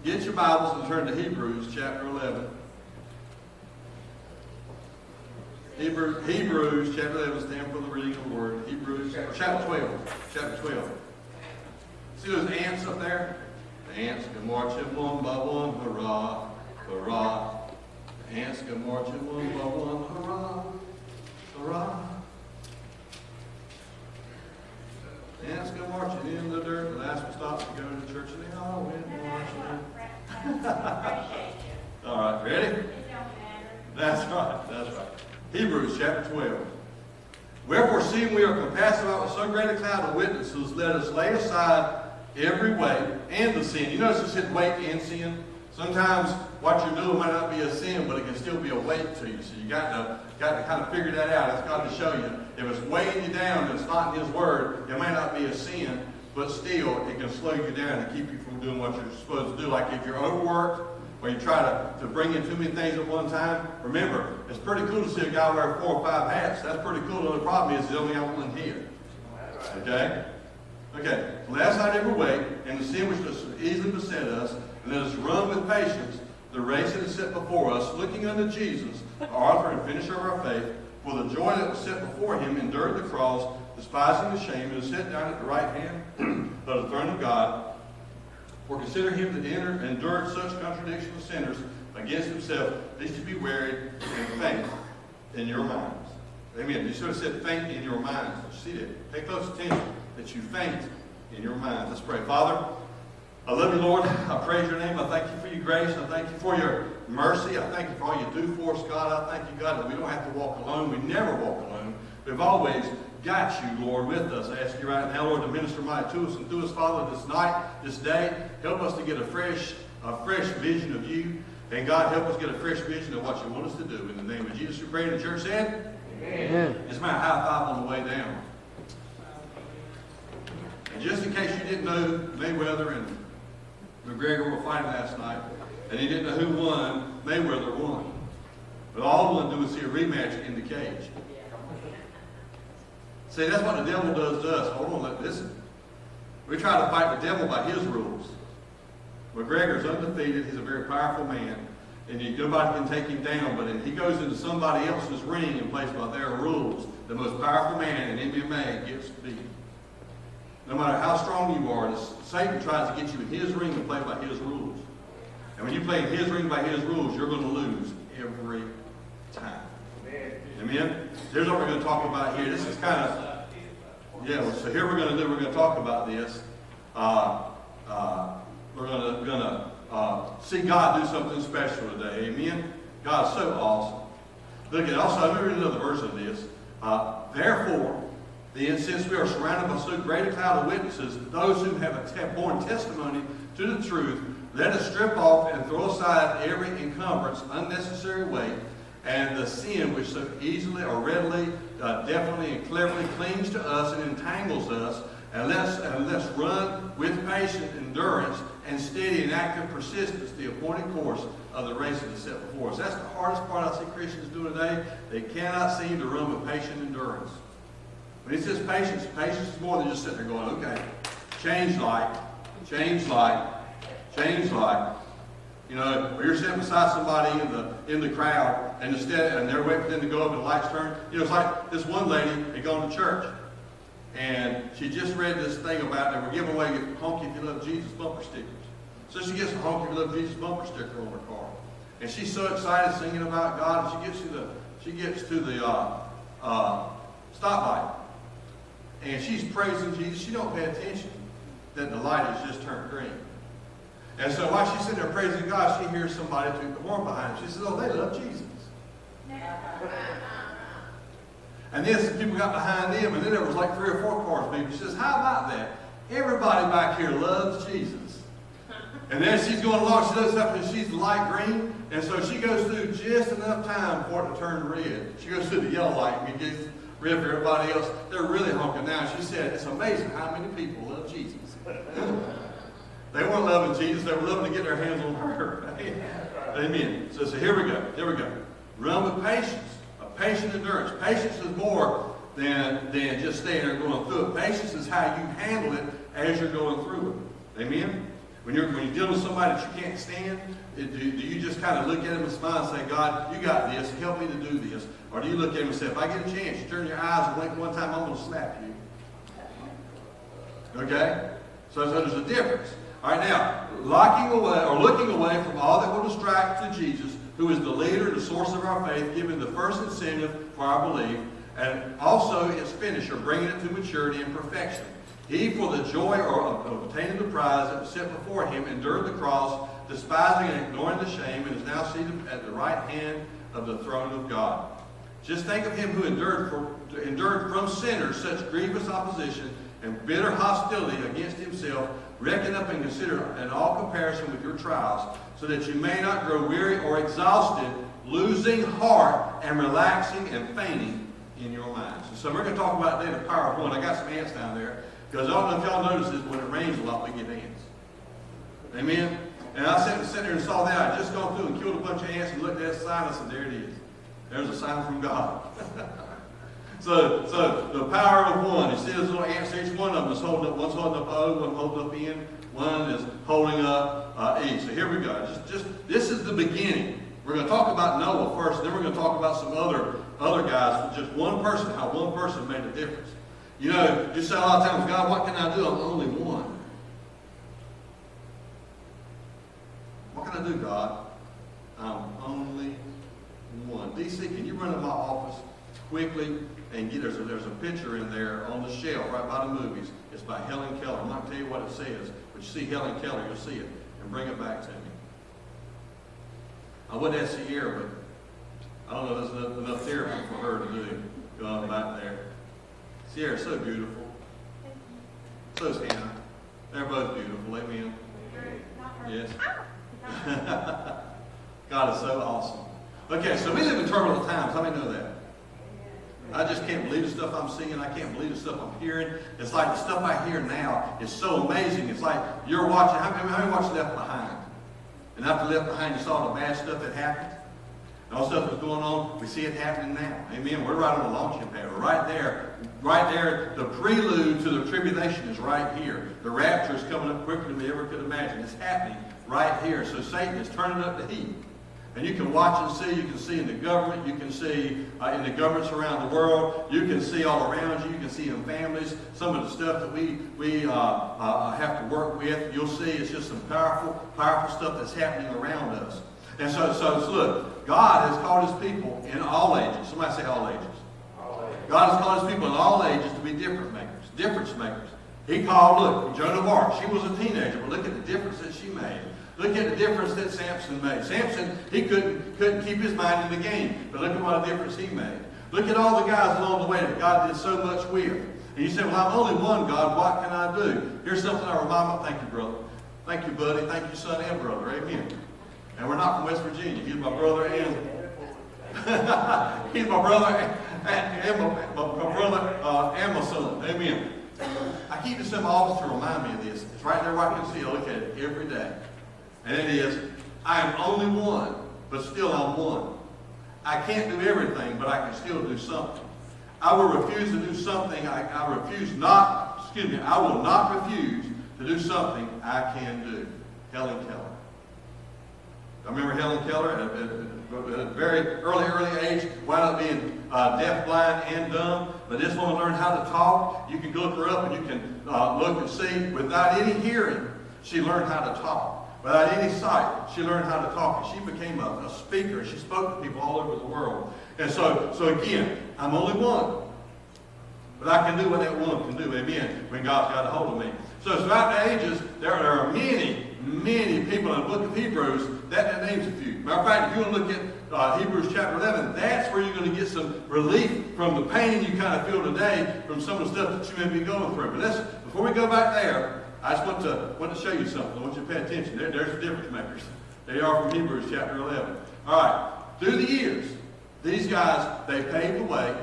Get your Bibles and turn to Hebrews chapter 11. Hebrews chapter 11 stand for the reading of the word. Hebrews chapter 12. Chapter 12. See those ants up there? The ants go marching one by one, hurrah, hurrah. The ants go marching one by one, hurrah, hurrah. The ants go marching in the dirt. The last one stops to go to church and they all went marching. All right, ready? That's right, that's right. Hebrews chapter 12. Wherefore, seeing we are compassed about with so great a cloud of witnesses, let us lay aside every weight and the sin. You notice it said weight and sin. Sometimes what you're doing might not be a sin, but it can still be a weight to you. So you got to kind of figure that out. It's God to show you. If it's weighing you down and it's not in His Word, it might not be a sin, but still it can slow you down and keep you from doing what you're supposed to do. Like if you're overworked, or you try to bring in too many things at one time. Remember, it's pretty cool to see a guy wear 4 or 5 hats. That's pretty cool. The only problem is he's only got one head. Okay? Okay. Lay aside every weight and the sin which does easily beset us, and let us run with patience the race that is set before us, looking unto Jesus, the author and finisher of our faith, for the joy that was set before him, endured the cross, despising the shame, and is set down at the right hand of the throne of God. For consider him that endured such contradiction of sinners against himself, lest you be wearied and faint in your minds. Amen. You should have said faint in your minds. You see that? Pay close attention that you faint in your minds. Let's pray. Father, I love you, Lord. I praise your name. I thank you for your grace. I thank you for your mercy. I thank you for all you do for us, God. I thank you, God, that we don't have to walk alone. We never walk alone. We've always got you, Lord, with us. I ask you right now, Lord, to minister mighty to us and through us, Father, this night, this day. Help us to get a fresh vision of you. And God, help us get a fresh vision of what you want us to do. In the name of Jesus, we pray. And the church said, amen. It's my high five on the way down. And just in case you didn't know, Mayweather and McGregor were fighting last night, and you didn't know who won, Mayweather won. But all we want to do is see a rematch in the cage. See, that's what the devil does to us. Hold on, listen. We try to fight the devil by his rules. McGregor's undefeated. He's a very powerful man. And nobody can take him down. But if he goes into somebody else's ring and plays by their rules, the most powerful man in MMA gets beaten. No matter how strong you are, Satan tries to get you in his ring and play by his rules. And when you play in his ring by his rules, you're going to lose every time. Amen? Here's what we're going to talk about here. This is kind of, so here we're going to talk about this. We're going to see God do something special today. Amen? God's so awesome. Look at also, let me read another verse of this. Therefore, then, since we are surrounded by so great a cloud of witnesses, those who have borne testimony to the truth, let us strip off and throw aside every encumbrance, unnecessary weight, and the sin which so easily or readily, definitely and cleverly clings to us and entangles us, and let's run with patient endurance and steady and active persistence the appointed course of the race that is set before us. That's the hardest part I see Christians do today. They cannot seem to run with patient endurance. When he says patience, patience is more than just sitting there going, okay, change light, change light, change light. You know, or you're sitting beside somebody in the crowd, and they're waiting for them to go up and the lights turn. You know, it's like this one lady had gone to church, and she just read this thing about they were giving away Honky If You Love Jesus bumper stickers. So she gets a Honky If You Love Jesus bumper sticker on her car, and she's so excited singing about God. And she gets to the stoplight, and she's praising Jesus. She don't pay attention that the light has just turned green. And so while she's sitting there praising God, she hears somebody toot the horn behind her. She says, oh, they love Jesus. And then some people got behind them, and then there was like 3 or 4 cars maybe. She says, how about that? Everybody back here loves Jesus. And then she's going along, she looks up and she's light green, and so she goes through just enough time for it to turn red. She goes through the yellow light and gets red for everybody else. They're really honking now. She said, it's amazing how many people love Jesus. They weren't loving Jesus, they were loving to get their hands on her. Amen. So here we go. Run with patience, a patient endurance. Patience is more than just staying there going through it. Patience is how you handle it as you're going through it. Amen? When you're dealing with somebody that you can't stand, do you just kind of look at them and smile and say, God, you got this, help me to do this? Or do you look at them and say, if I get a chance, you turn your eyes and blink one time, I'm going to slap you? Okay? So there's a difference. All right, now, looking away from all that will distract to Jesus, who is the leader and the source of our faith, giving the first incentive for our belief, and also its finisher, bringing it to maturity and perfection. He, for the joy of obtaining the prize that was set before him, endured the cross, despising and ignoring the shame, and is now seated at the right hand of the throne of God. Just think of him who endured from sinners such grievous opposition and bitter hostility against himself. Reckon up and consider in all comparison with your trials, so that you may not grow weary or exhausted, losing heart and relaxing and fainting in your minds. So we're going to talk about today the power of one. I got some ants down there, because I don't know if y'all notice this, when it rains a lot, we get ants. Amen? And I sat there and saw that. I just gone through and killed a bunch of ants and looked at the sign and said, there it is. There's a sign from God. So the power of one. You see those little ants, each one of them is holding up. One's holding up O, one holding up N, one is holding up E. So here we go. This is the beginning. We're going to talk about Noah first, and then we're going to talk about some other guys. Just one person, how one person made a difference. You know, you say a lot of times, God, what can I do? I'm only one. What can I do, God? I'm only one. DC, can you run to my office quickly and get, there's a picture in there on the shelf right by the movies. It's by Helen Keller. I'm not going to tell you what it says, but you see Helen Keller, you'll see it, and bring it back to me. I wouldn't ask Sierra, but I don't know if there's enough therapy for her to do going back there. Sierra's so beautiful. So is Hannah. They're both beautiful. Amen. Yes. God is so awesome. Okay, so we live in turbulent times. How many know that? I just can't believe the stuff I'm seeing. I can't believe the stuff I'm hearing. It's like the stuff I hear now is so amazing. It's like you're watching. How many watched Left Behind? And after Left Behind, you saw the bad stuff that happened. And all the stuff that's going on, we see it happening now. Amen. We're right on the launching pad. We're right there. Right there. The prelude to the tribulation is right here. The rapture is coming up quicker than we ever could imagine. It's happening right here. So Satan is turning up the heat. And you can watch and see. You can see in the government. You can see in the governments around the world. You can see all around you. You can see in families. Some of the stuff that we have to work with. You'll see it's just some powerful stuff that's happening around us. And so look, God has called his people in all ages. Somebody say all ages. God has called his people in all ages to be difference makers. He called, look, Joan of Arc. She was a teenager, but look at the difference that she made. Look at the difference that Samson made. Samson, he couldn't keep his mind in the game, but look at what a difference he made. Look at all the guys along the way that God did so much with. And you say, well, I'm only one, God. What can I do? Here's something I remind me. Thank you, brother. Thank you, buddy. Thank you, son and brother. Amen. And we're not from West Virginia. He's my brother and he's my brother and my son. Amen. I keep this in my office to remind me of this. It's right there where I can see. I look at it every day. And it is, I am only one, but still I'm one. I can't do everything, but I can still do something. I will refuse to do something. I will not refuse to do something I can do. Helen Keller. I remember Helen Keller at a very early age, wound up being deaf, blind, and dumb. But this woman learned how to talk. You can look her up and you can look and see. Without any hearing, she learned how to talk. Without any sight, she learned how to talk. And she became a speaker. She spoke to people all over the world. And so again, I'm only one. But I can do what that one can do. Amen. When God's got a hold of me. So throughout the ages, there are many people in the book of Hebrews that names a few. Matter of fact, if you want to look at Hebrews chapter 11, that's where you're going to get some relief from the pain you kind of feel today from some of the stuff that you may be going through. But before we go back there, I just want to show you something. I want you to pay attention. There's the difference makers. They are from Hebrews chapter 11. All right. Through the years, these guys, they paved the way.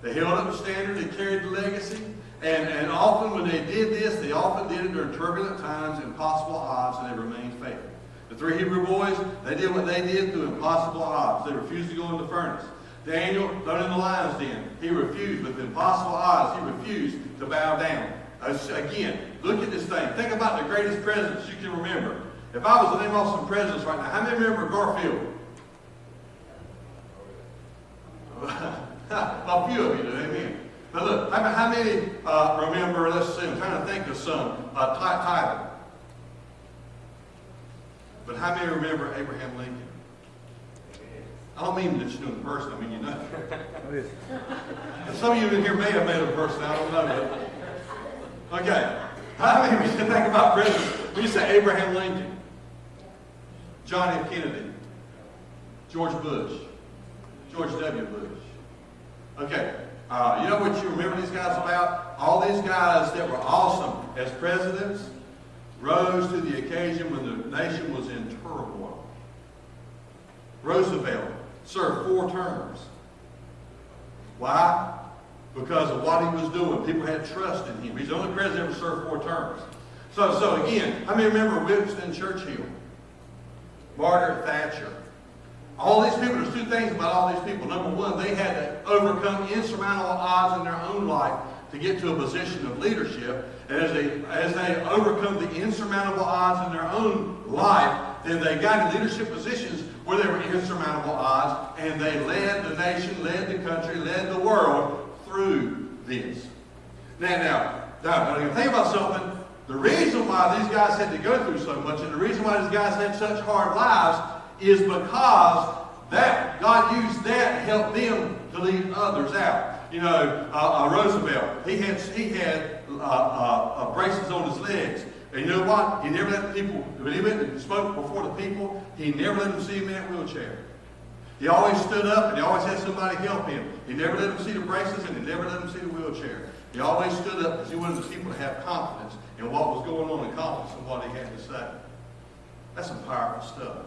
They held up the standard. They carried the legacy. And often when they did this, they often did it during turbulent times, impossible odds, and they remained faithful. The three Hebrew boys, they did what they did through impossible odds. They refused to go in the furnace. Daniel, thrown in the lion's den, he refused with impossible odds. He refused to bow down. Again, look at this thing. Think about the greatest presidents you can remember. If I was to name off some presidents right now, how many remember Garfield? A few of you do, amen. But look, how many remember, let's see, I'm trying to think of some, Tyler. But how many remember Abraham Lincoln? I don't mean that you know the person, I mean you know. And some of you in here may have met a person, I don't know. But, okay, how many of you think about presidents? When you say Abraham Lincoln, John F. Kennedy, George Bush, George W. Bush. Okay, you know what you remember these guys about? All these guys that were awesome as presidents rose to the occasion when the nation was in turmoil. Roosevelt served 4 terms. Why? Because of what he was doing. People had trust in him. He's the only president ever served 4 terms. So again, how many remember Winston Churchill? Margaret Thatcher? All these people, there's 2 things about all these people. Number one, they had to overcome insurmountable odds in their own life to get to a position of leadership. And as they overcome the insurmountable odds in their own life, then they got in leadership positions where there were insurmountable odds, and they led the nation, led the country, led the world through this. Now, think about something. The reason why these guys had to go through so much, and the reason why these guys had such hard lives, is because that God used that to help them to lead others out. You know, Roosevelt, he had braces on his legs. And you know what? He never let the people, when he went and spoke before the people, he never let them see him in that wheelchair. He always stood up and he always had somebody help him. He never let them see the braces and he never let them see the wheelchair. He always stood up because he wanted the people to have confidence in what was going on and confidence in what he had to say. That's some powerful stuff.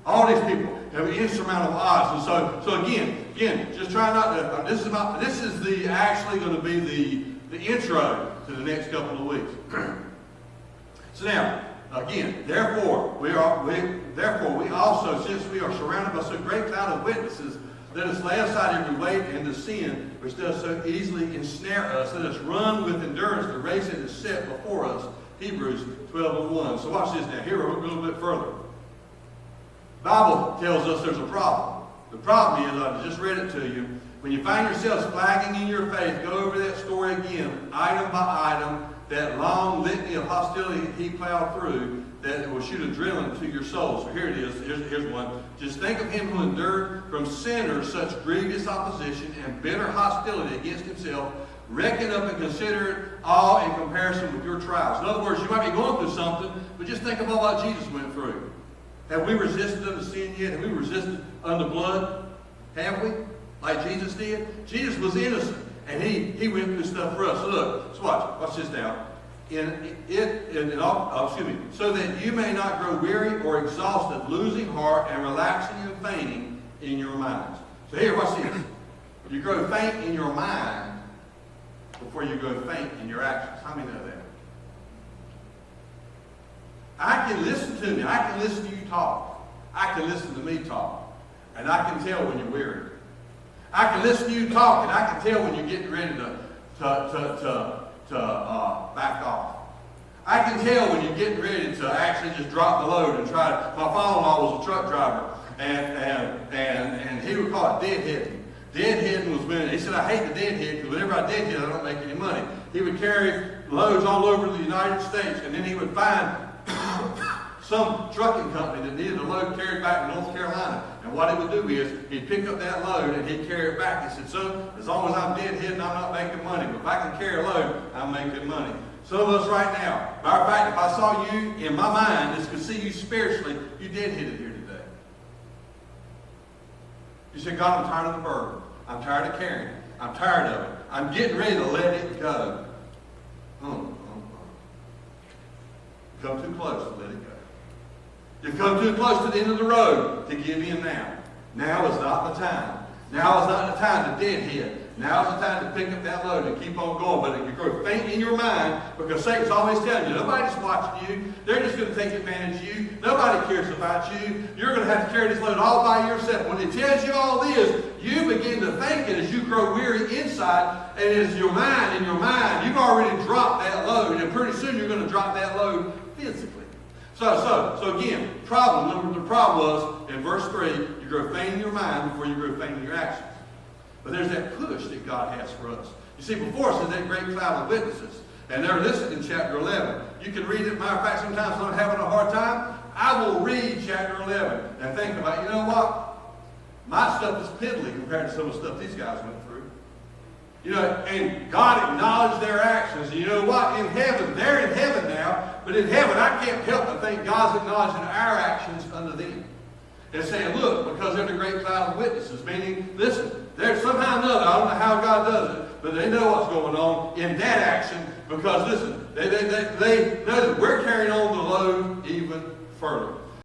All these people have insurmountable odds. And so again, just try not to, this is actually going to be the intro to the next couple of weeks. So now, again, therefore we also, since we are surrounded by so great cloud of witnesses, let us lay aside every weight and the sin which does so easily ensnare us. Let us run with endurance the race that is set before us. Hebrews 12:1. So watch this now. Here we'll go a little bit further. The Bible tells us there's a problem. The problem is, I just read it to you. When you find yourselves flagging in your faith, go over that story again, item by item, that long litany of hostility he plowed through that will shoot a drill into your soul. So here it is. Here's one. Just think of him who endured from sinners such grievous opposition and bitter hostility against himself. Reckon up and consider it all in comparison with your trials. In other words, you might be going through something, but just think of all what Jesus went through. Have we resisted unto sin yet? Have we resisted unto blood? Have we? Like Jesus did? Jesus was innocent, and he went through stuff for us. So look, so watch this now. So that you may not grow weary or exhausted, losing heart and relaxing and fainting in your minds. So here, watch this. You grow faint in your mind before you grow faint in your actions. How many know that? I can listen to me. I can listen to you talk. I can listen to me talk. And I can tell when you're weary. I can listen to you talk, and I can tell when you're getting ready to back off. I can tell when you're getting ready to actually just drop the load and try to. My father-in-law was a truck driver, and he would call it deadheading. Deadheading was when, he said, I hate the deadhead because whenever I deadhead, I don't make any money. He would carry loads all over the United States, and then he would find some trucking company that needed a load carried back to North Carolina. And what he would do is, he'd pick up that load and he'd carry it back. He said, son, as long as I'm deadheading, I'm not making money. But if I can carry a load, I'm making money. Some of us right now, matter of fact, if I saw you in my mind, just could see you spiritually, you deadheaded here today. You said, God, I'm tired of the burden. I'm tired of carrying it. I'm tired of it. I'm getting ready to let it go. Come too close to let it go. You've come too close to the end of the road to give in now. Now is not the time. Now is not the time to deadhead. Now's the time to pick up that load and keep on going. But if you grow faint in your mind, because Satan's always telling you, nobody's watching you. They're just going to take advantage of you. Nobody cares about you. You're going to have to carry this load all by yourself. When it tells you all this, you begin to think it as you grow weary inside, and it's your mind, you've already dropped that load, and pretty soon you're going to drop that load physically. So again, the problem was, in verse 3, you grow faint in your mind before you grow faint in your actions. But there's that push that God has for us. You see, before us is that great cloud of witnesses. And they're listed in chapter 11. You can read it. Matter of fact, sometimes when I'm having a hard time, I will read chapter 11 and think about, you know what? My stuff is piddly compared to some of the stuff these guys went through. You know, and God acknowledged their actions. And you know what? In heaven, they're in heaven now. But in heaven, I can't help but think God's acknowledging our actions unto them. And saying, look, because they're the great cloud of witnesses. Meaning, listen, there's somehow or another, I don't know how God does it, but they know what's going on in that action. Because listen, they know that we're carrying on the load even further.